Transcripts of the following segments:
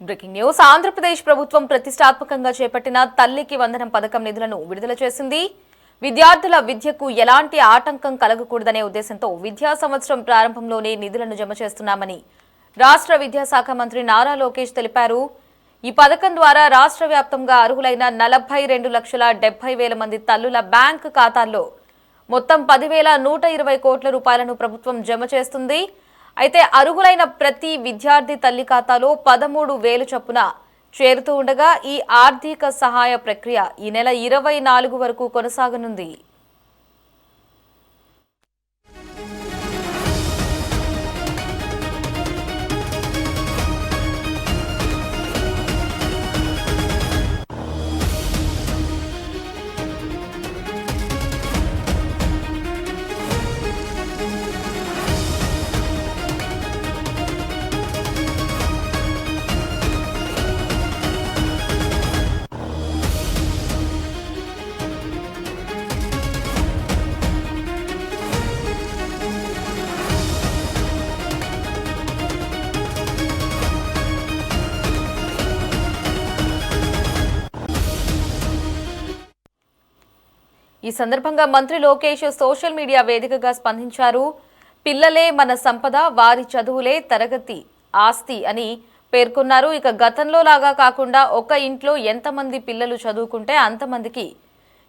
Breaking news. Andhra Pradesh ప్రభుత్వం ప్రతిష్టాత్మకంగా చేపట్టిన తల్లికి వందనం పథకం నిధులను విడుదల చేసింది. విద్యార్థుల విద్యకు ఎలాంటి ఆటంకం కలగకూడదనే ఉద్దేశంతో విద్యా సంవత్సరం ప్రారంభంలోనే నిధులను జమ చేస్తున్నామని రాష్ట్ర విద్యాశాఖ మంత్రి నారా లోకేష్ తెలిపారు. ఈ పథకం ద్వారా రాష్ట్ర వ్యాప్తంగా అర్హులైన 42,70,000 మంది తల్లుల బ్యాంకు ఖాతాల్లో మొత్తం 10,120 కోట్ల రూపాయలను ప్రభుత్వం జమ చేస్తుంది. అయితే అర్హులైన ప్రతి విద్యార్థి తల్లి ఖాతాలో 13,000 చొప్పున చేరుతూ ఉండగా ఈ ఆర్థిక సహాయ ప్రక్రియ ఈ నెల 24 వరకు కొనసాగనుంది. ఈ సందర్భంగా మంత్రి లోకేష్ సోషల్ మీడియా వేదికగా స్పందించారు. పిల్లలే మన సంపద, వారి చదువులే తరగతి ఆస్తి అని పేర్కొన్నారు. ఇక గతంలో లాగా కాకుండా ఒక ఇంట్లో ఎంతమంది పిల్లలు చదువుకుంటే అంతమందికి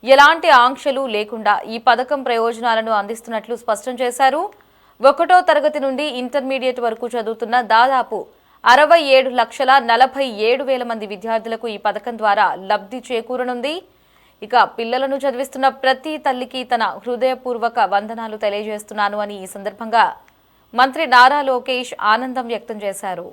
ఎలాంటి ఆంక్షలు లేకుండా ఈ పథకం ప్రయోజనాలను అందిస్తున్నట్లు స్పష్టం చేశారు. 1వ తరగతి నుండి ఇంటర్మీడియట్ వరకు చదువుతున్న దాదాపు 67,47,000 మంది విద్యార్థులకు ఈ పథకం ద్వారా లబ్ధి చేకూరనుంది. ఇక పిల్లలను చదివిస్తున్న ప్రతి తల్లికి తన హృదయపూర్వక వందనాలు తెలియజేస్తున్నాను అని ఈ సందర్భంగా మంత్రి నారా లోకేష్ ఆనందం వ్యక్తం చేశారు.